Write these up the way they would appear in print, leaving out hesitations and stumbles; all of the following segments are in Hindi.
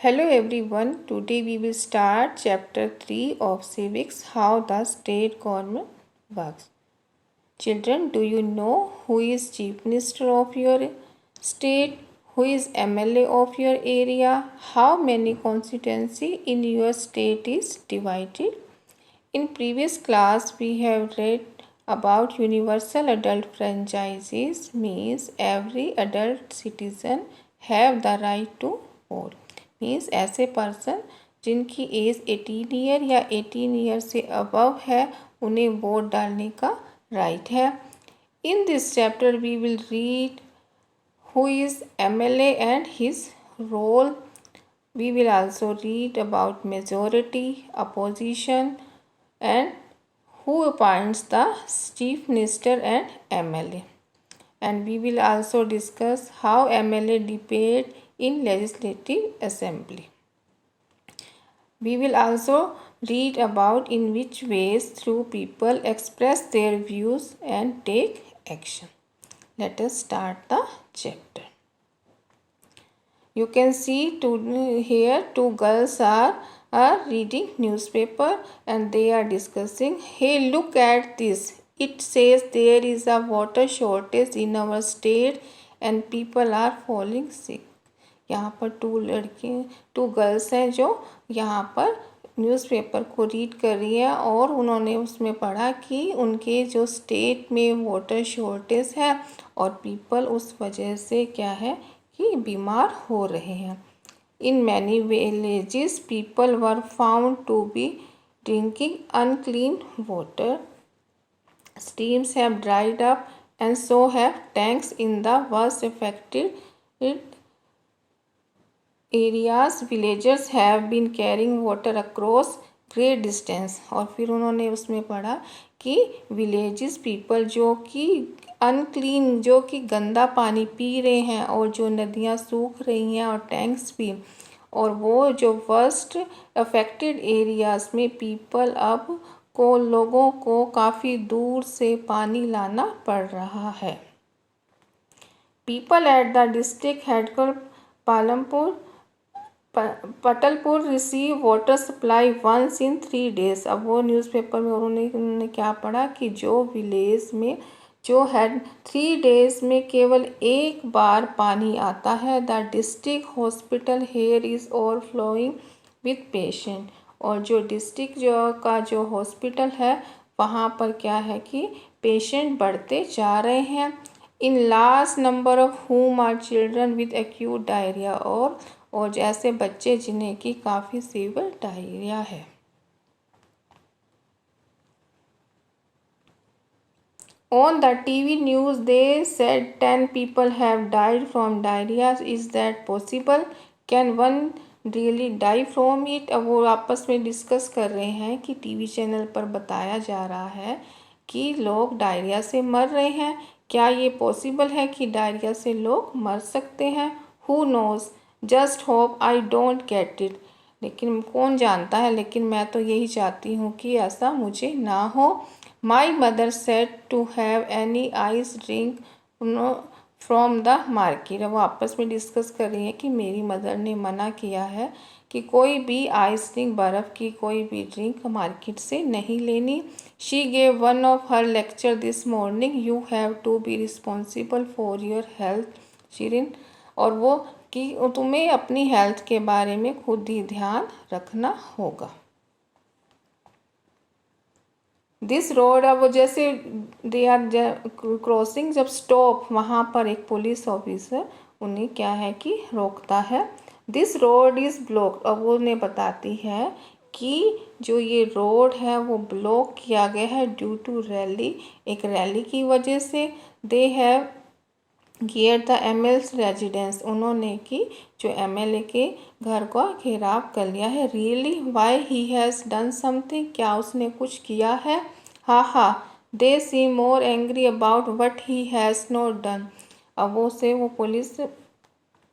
Hello everyone, today we will start chapter 3 of civics, how the state government works. Children, do you know who is chief minister of your state? Who is MLA of your area? How many constituency in your state is divided? In previous class we have read about universal adult franchises, means every adult citizen have the right to vote. Means ऐसे पर्सन जिनकी एज 18 ईयर या 18 ईयर से अबव है उन्हें वोट डालने का राइट है. In this chapter we will read who is MLA and his role. We will also read about majority, opposition and who appoints the chief minister and MLA. And we will also discuss how MLA debate in legislative assembly. We will also read about in which ways through people express their views and take action. Let us start the chapter. You can see here two girls are reading newspaper and they are discussing, hey, look at this, it says there is a water shortage in our state and people are falling sick. यहाँ पर टू गर्ल्स हैं जो यहाँ पर न्यूज़पेपर को रीड कर रही है और उन्होंने उसमें पढ़ा कि उनके जो स्टेट में वाटर शॉर्टेज है और पीपल उस वजह से क्या है कि बीमार हो रहे हैं. In many villages, people were found to be drinking unclean water. Streams have dried up and so have tanks in the worst affected areas. Villagers have been carrying water across great distance. और फिर उन्होंने उसमें पढ़ा कि विलेजेस पीपल जो कि अनक्लीन, जो कि गंदा पानी पी रहे हैं और जो नदियाँ सूख रही हैं और टैंक्स भी, और वो जो वर्स्ट अफेक्टेड एरियाज़ में पीपल अब को लोगों को काफ़ी दूर से पानी लाना पड़ रहा है. People at the district headquarter Patalpur receive water supply once in 3 days. अब वो न्यूज़पेपर में उन्होंने क्या पढ़ा कि जो विलेज में जो है 3 days में केवल एक बार पानी आता है. The district hospital here is overflowing with patient. और जो डिस्ट्रिक्ट जो हॉस्पिटल है वहाँ पर क्या है कि पेशेंट बढ़ते जा रहे हैं. In large number of whom are children with acute diarrhoea. और जैसे बच्चे जिन्हें कि काफ़ी सीवियर डायरिया है. On the TV news they said 10 people have died from diarrhea. Is that possible? Can one really die from it? अब वो आपस में डिस्कस कर रहे हैं कि टीवी चैनल पर बताया जा रहा है कि लोग डायरिया से मर रहे हैं. क्या ये पॉसिबल है कि डायरिया से लोग मर सकते हैं? Who knows? Just hope I don't get it. लेकिन कौन जानता है, लेकिन मैं तो यही चाहती हूँ कि ऐसा मुझे ना हो. My mother said to have any ice drink from the market. अब आपस में डिस्कस कर रही हैं कि मेरी मदर ने मना किया है कि कोई भी आइस ड्रिंक, बर्फ़ की कोई भी ड्रिंक मार्केट से नहीं लेनी. She gave one of her lecture this morning. You have to be responsible for your health, Shirin. और वो कि तुम्हें अपनी हेल्थ के बारे में खुद ही ध्यान रखना होगा. दिस रोड, अब जैसे दे आर क्रॉसिंग, जब स्टॉप, वहाँ पर एक पुलिस ऑफिसर उन्हें क्या है कि रोकता है. This road is block. अब वो उन्हें बताती है कि जो ये रोड है वो ब्लॉक किया गया है ड्यू टू रैली, एक रैली की वजह से. They have gear the MLA's residence. उन्होंने कि जो MLA के घर का घेराव कर लिया है. Really? Why he has done something. क्या उसने कुछ किया है? हा. They see more angry about what he has not done. अब वो पुलिस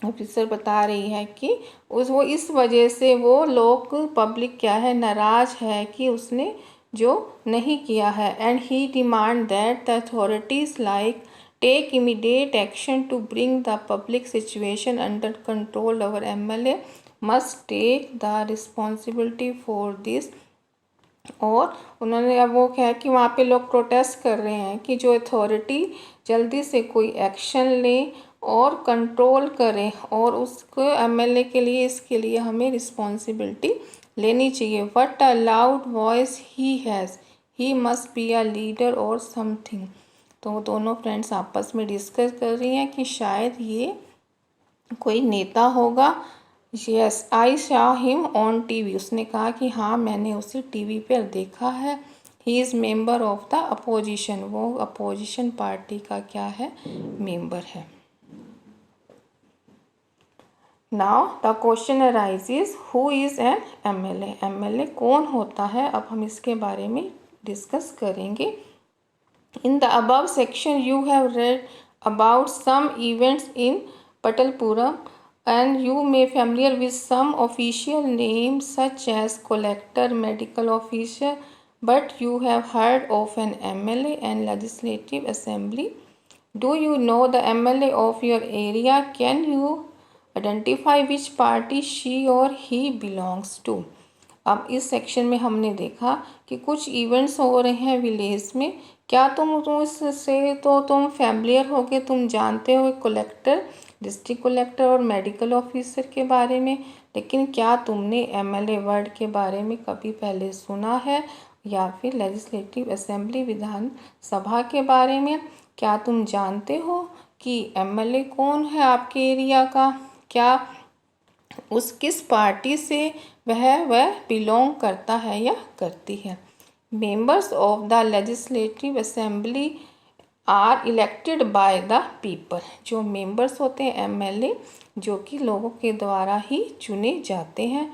ऑफिसर बता रही है कि वो इस वजह से वो लोग पब्लिक क्या है नाराज़ है कि उसने जो नहीं किया है. And he demand that the authorities like take immediate action to bring the public situation under control. Our MLA must take the responsibility for this. और उन्होंने अब वो क्या है कि वहाँ पे लोग प्रोटेस्ट कर रहे हैं कि जो अथॉरिटी जल्दी से कोई एक्शन ले और कंट्रोल करें, और उसको एमएलए के लिए इसके लिए हमें रिस्पॉन्सिबिलिटी लेनी चाहिए. What a loud voice he has, he must be a leader और समथिंग. तो दोनों फ्रेंड्स आपस में डिस्कस कर रही हैं कि शायद ये कोई नेता होगा. Yes, I saw him on TV. उसने कहा कि हाँ मैंने उसे टीवी पर देखा है. He is member of the opposition. वो अपोजिशन पार्टी का क्या है, मेंबर है. Now the question arises, who is an MLA. MLA कौन होता है, अब हम इसके बारे में डिस्कस करेंगे. In the above section, you have read about some events in Patalpuram, and you may familiar with some official names such as collector, medical officer, but you have heard of an MLA and legislative assembly. Do you know the MLA of your area? Can you identify which party she or he belongs to? अब इस सेक्शन में हमने देखा कि कुछ इवेंट्स हो रहे हैं विलेज में. क्या तुम इससे तो तुम फैमिलियर होगे, तुम जानते हो कलेक्टर, डिस्ट्रिक्ट कलेक्टर और मेडिकल ऑफिसर के बारे में, लेकिन क्या तुमने एमएलए वर्ड के बारे में कभी पहले सुना है, या फिर लेजिस्लेटिव असेंबली विधान सभा के बारे में? क्या तुम जानते हो कि एमएलए कौन है आपके एरिया का, क्या उस किस पार्टी से वह बिलोंग करता है या करती है. Members of the legislative assembly are elected by the people. जो मेंबर्स होते हैं एमएलए, जो कि लोगों के द्वारा ही चुने जाते हैं.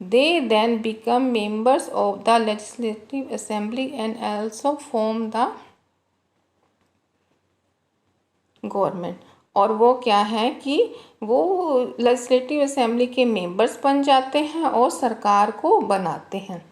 They then become members of the legislative assembly and also form the government. और वो क्या है कि वो लेजिस्लेटिव असेंबली के मेंबर्स बन जाते हैं और सरकार को बनाते हैं.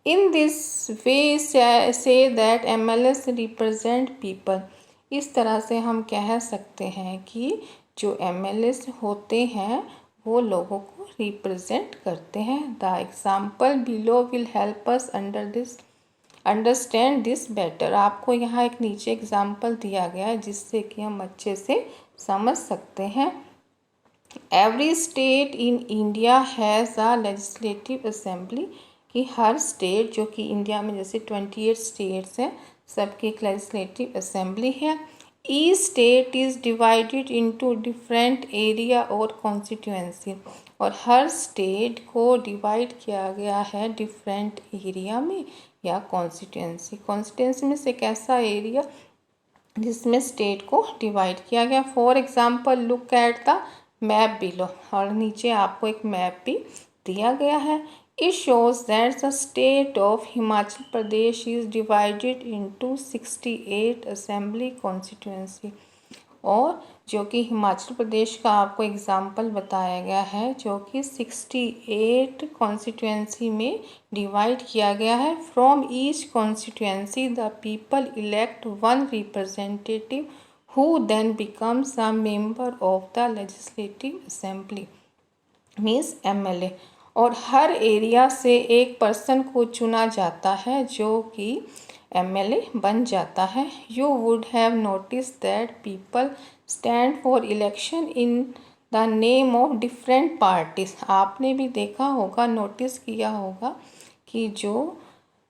In this way say that MLAs represent people. इस तरह से हम कह सकते हैं कि जो एमएलएस होते हैं वो लोगों को रिप्रेजेंट करते हैं. The example below will help us understand this better. आपको यहाँ एक नीचे एग्जाम्पल दिया गया है जिससे कि हम अच्छे से समझ सकते हैं. Every state in India has a legislative assembly. कि हर स्टेट, जो कि इंडिया में जैसे 28 स्टेट्स हैं, सबकी एक लेजिस्लेटिव असेंबली है. Each state is divided into different area और कॉन्स्टिट्यूएंसी. और हर स्टेट को डिवाइड किया गया है डिफरेंट एरिया में या कॉन्स्टिट्यूएंसी. कॉन्स्टिट्यूएंसी में से एक ऐसा एरिया जिसमें स्टेट को डिवाइड किया गया. For example look at the map below. और नीचे आपको एक मैप भी दिया गया है. It shows that the state of Himachal Pradesh is divided into 68 assembly constituency. और जो कि हिमाचल प्रदेश का आपको एग्जाम्पल बताया गया है, जो कि 68 कॉन्स्टिट्यूएंसी में डिवाइड किया गया है. From each constituency the people elect one representative who then becomes a member of the legislative assembly, means MLA. और हर एरिया से एक पर्सन को चुना जाता है जो कि एमएलए बन जाता है. You would have notice that people stand for election in the name of different parties. आपने भी देखा होगा, नोटिस किया होगा कि जो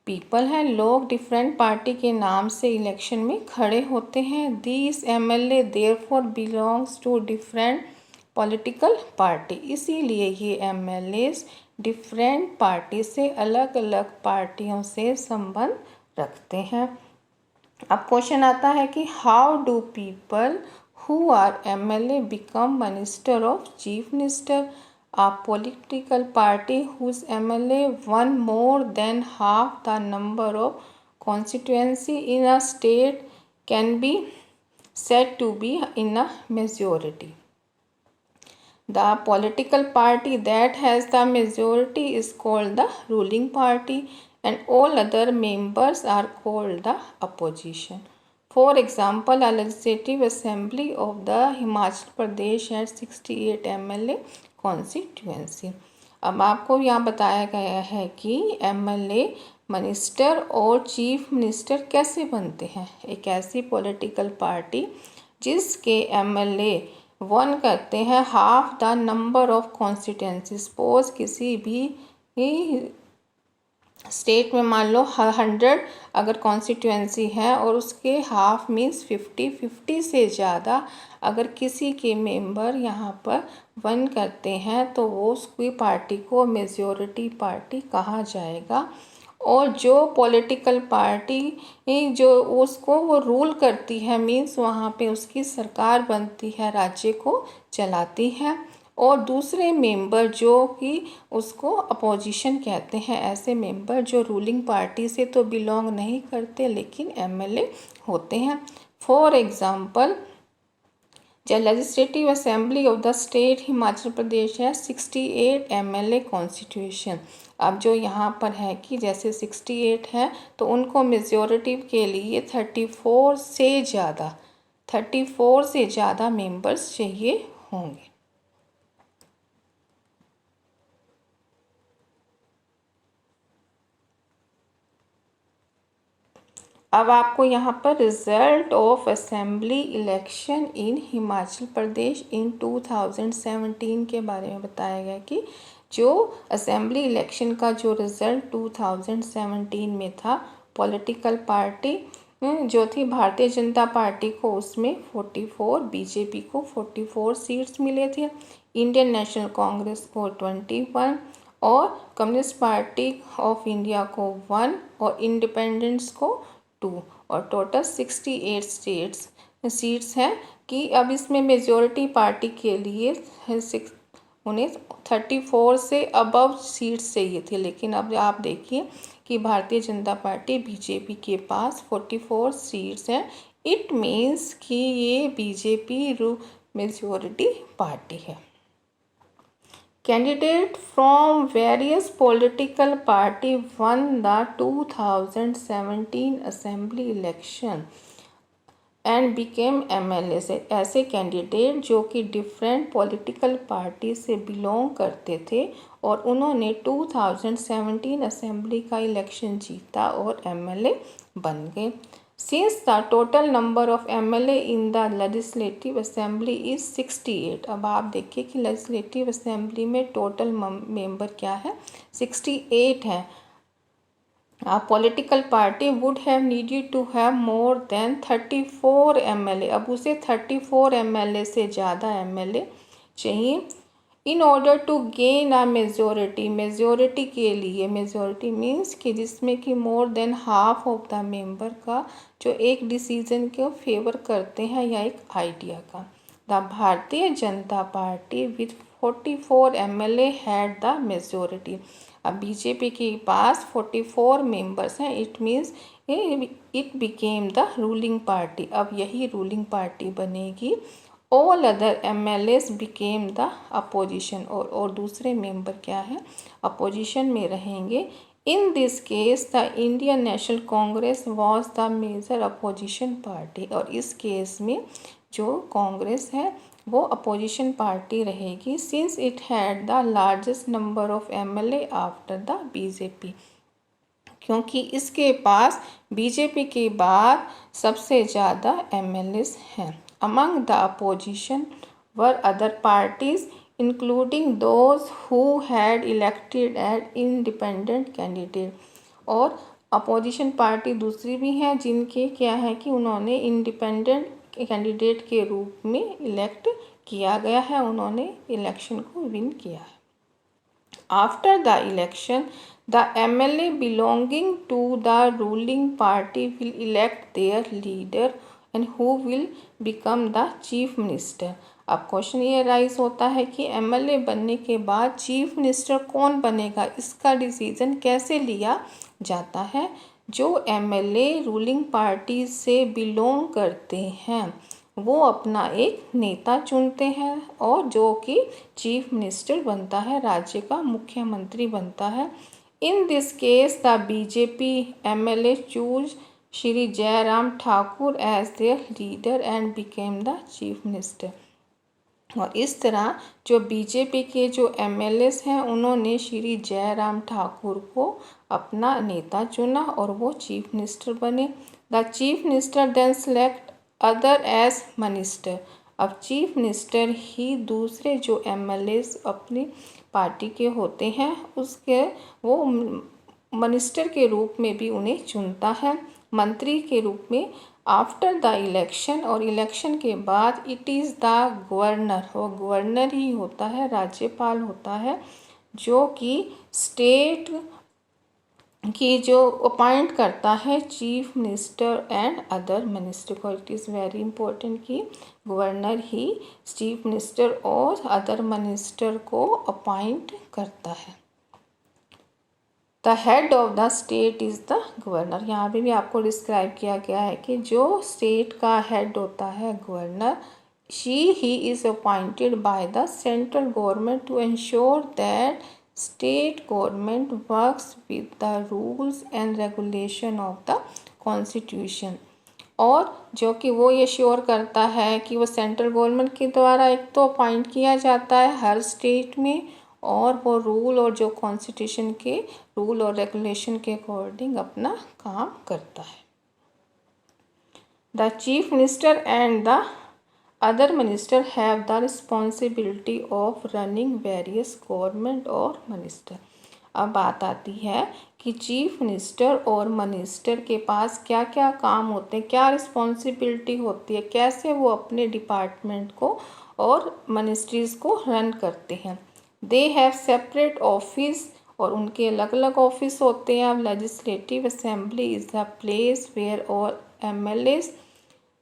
पीपल हैं, लोग डिफरेंट पार्टी के नाम से इलेक्शन में खड़े होते हैं. This MLA therefore belongs to different political party. इसीलिए ये एमएलएस डिफरेंट पार्टी से, अलग अलग पार्टियों से संबंध रखते हैं. अब क्वेश्चन आता है कि how do people who are MLA become minister of chief minister. A political party whose MLA won more than half the number of constituency in a state can be said to be in a majority. The political party that has the majority is called the ruling party and all other members are called the opposition. For example a legislative assembly of the Himachal Pradesh had 68 MLA constituency. अब आपको यहाँ बताया गया है कि MLA मिनिस्टर और चीफ मिनिस्टर कैसे बनते हैं। एक ऐसी पॉलिटिकल पार्टी जिसके MLA वन करते हैं half the number of constituency. Suppose किसी भी स्टेट में मान लो 100 अगर कॉन्स्टिट्यूंसी है और उसके हाफ मीन्स 50 से ज़्यादा अगर किसी के मेंबर यहाँ पर वन करते हैं तो वो उसकी पार्टी को मेजॉरिटी पार्टी कहा जाएगा। और जो पॉलिटिकल पार्टी जो उसको वो रूल करती है मीन्स वहाँ पे उसकी सरकार बनती है, राज्य को चलाती है। और दूसरे मेंबर जो कि उसको अपोजिशन कहते हैं, ऐसे मेंबर जो रूलिंग पार्टी से तो बिलोंग नहीं करते लेकिन MLA होते हैं। For example the legislative assembly of the state Himachal Pradesh है 68 MLA कॉन्स्टिट्यूशन। अब जो यहाँ पर है कि जैसे 68 है तो उनको मेजॉरिटी के लिए 34 से ज़्यादा मेंबर्स चाहिए होंगे। अब आपको यहाँ पर result of assembly election in Himachal Pradesh in 2017 के बारे में बताया गया कि जो असेंबली इलेक्शन का जो रिज़ल्ट 2017 में था, पॉलिटिकल पार्टी जो थी भारतीय जनता पार्टी को उसमें 44, बीजेपी को 44 सीट्स मिले थे, इंडियन नेशनल कांग्रेस को 21 और कम्युनिस्ट पार्टी ऑफ इंडिया को 1 और इंडिपेंडेंट्स को 2 और टोटल 68 सीट्स हैं। कि अब इसमें मेजॉरिटी पार्टी के लिए उन्हें 34 से अबव सीट्स चाहिए थे, लेकिन अब आप देखिए कि भारतीय जनता पार्टी बीजेपी के पास 44 सीट्स हैं। इट मीन्स कि ये बीजेपी मेजॉरिटी पार्टी है। Candidate from various political party won the 2017 assembly election and became MLA। ऐसे कैंडिडेट जो कि डिफरेंट पॉलिटिकल पार्टी से बिलोंग करते थे और उन्होंने 2017 असेंबली का इलेक्शन जीता और MLA बन गए। Since the total number of MLA in the legislative assembly is 68। अब आप देखिए कि लेजिस्लेटिव असेंबली में टोटल मेंबर क्या है, 68 है। A political party would have needed to have more than 34 MLA। अब उसे 34 MLA से ज़्यादा MLA चाहिए in order to gain a majority के लिए। मेजोरिटी मीन्स कि जिसमें कि more than half of the member का जो एक डिसीजन को फेवर करते हैं या एक आइडिया का। The Bharatiya Janata party with 44 MLA had the majority. अब बीजेपी के पास 44 मेंबर्स हैं, it means it became the ruling party. अब यही रूलिंग पार्टी बनेगी। All other MLAs became the opposition और दूसरे मेंबर क्या है, अपोजिशन में रहेंगे। In this case the Indian National Congress was the major opposition party. और इस केस में जो कांग्रेस है वो अपोजिशन पार्टी रहेगी, since it had the largest number of MLA after the BJP. क्योंकि इसके पास बीजेपी के बाद सबसे ज़्यादा MLAs हैं। Among the opposition were other parties including those who had elected as independent candidate। और अपोजिशन पार्टी दूसरी भी हैं जिनके क्या है कि उन्होंने इंडिपेंडेंट कैंडिडेट के रूप में इलेक्ट किया गया है, उन्होंने इलेक्शन को विन किया है। After the election the MLA belonging to the ruling party will elect their leader and who will become the chief minister। अब क्वेश्चन ये राइज होता है कि MLA बनने के बाद चीफ मिनिस्टर कौन बनेगा, इसका डिसीजन कैसे लिया जाता है। जो MLA रूलिंग पार्टी से बिलोंग करते हैं वो अपना एक नेता चुनते हैं और जो कि चीफ मिनिस्टर बनता है, राज्य का मुख्यमंत्री बनता है। In this case the BJP MLA choose Shri Jairam Thakur as their leader and became the chief minister. और इस तरह जो बीजेपी के जो एमएलएस हैं उन्होंने श्री जयराम ठाकुर को अपना नेता चुना और वो चीफ मिनिस्टर बने. The chief minister then select other as minister. अब चीफ मिनिस्टर ही दूसरे जो एमएलएस अपनी पार्टी के होते हैं उसके वो मिनिस्टर के रूप में भी उन्हें चुनता है, मंत्री के रूप में. आफ्टर द इलेक्शन, और इलेक्शन के बाद इट इज़ द गवर्नर, वो गवर्नर ही होता है, राज्यपाल होता है, जो कि स्टेट की जो अपॉइंट करता है chief minister and other minister को. इट इज़ वेरी इंपॉर्टेंट कि गवर्नर ही चीफ मिनिस्टर और अदर मिनिस्टर को अपॉइंट करता है. The head of the state is the governor. यहाँ पे भी आपको डिस्क्राइब किया गया है कि जो स्टेट का हेड होता है governor, he is appointed by the central government to ensure that state government works with the rules and regulation of the constitution. और जो कि वो ये श्योर करता है कि वो सेंट्रल गवर्नमेंट के द्वारा एक तो अपॉइंट किया जाता है हर स्टेट में, और वो रूल और जो कॉन्स्टिट्यूशन के रूल और रेगुलेशन के अकॉर्डिंग अपना काम करता है. The chief minister and the other minister have the responsibility of running various government और मिनिस्टर. अब बात आती है कि चीफ मिनिस्टर और मिनिस्टर के पास क्या क्या काम होते हैं, क्या रिस्पॉन्सिबिलिटी होती है, कैसे वो अपने डिपार्टमेंट को और मिनिस्ट्रीज़ को रन करते हैं. दे हैव सेपरेट ऑफिस, और उनके अलग अलग ऑफिस होते हैं. Legislative assembly is the place where all MLAs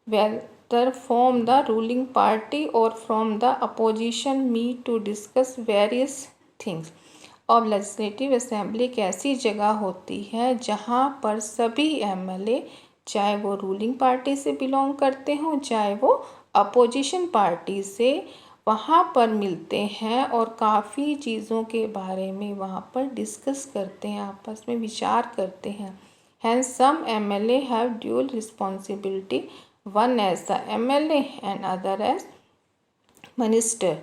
whether from the ruling party और from the opposition meet to discuss various things. अब लेजिस्लेटिव असेंबली एक ऐसी जगह होती है जहाँ पर सभी एमएलए, चाहे वो रूलिंग पार्टी से बिलोंग करते हों चाहे वो अपोजिशन पार्टी से, वहाँ पर मिलते हैं और काफ़ी चीज़ों के बारे में वहाँ पर डिस्कस करते हैं, आपस में विचार करते हैं. Hence some MLA have dual responsibility, one as the MLA and other as minister.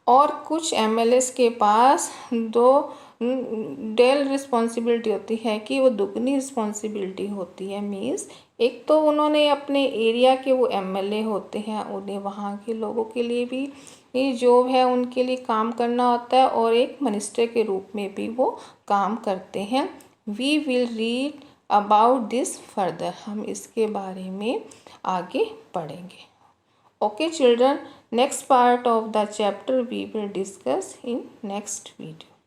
और कुछ एमएलएस के पास दो डेल रिस्पॉन्सिबिलिटी होती है कि वो दुगनी रिस्पॉन्सिबिलिटी होती है. मीन्स एक तो उन्होंने अपने एरिया के वो एमएलए होते हैं, उन्हें वहाँ के लोगों के लिए भी ये जो है उनके लिए काम करना होता है, और एक मिनिस्टर के रूप में भी वो काम करते हैं. We will read about this further. हम इसके बारे में आगे पढ़ेंगे. Okay children, next part of the chapter we will discuss in next video.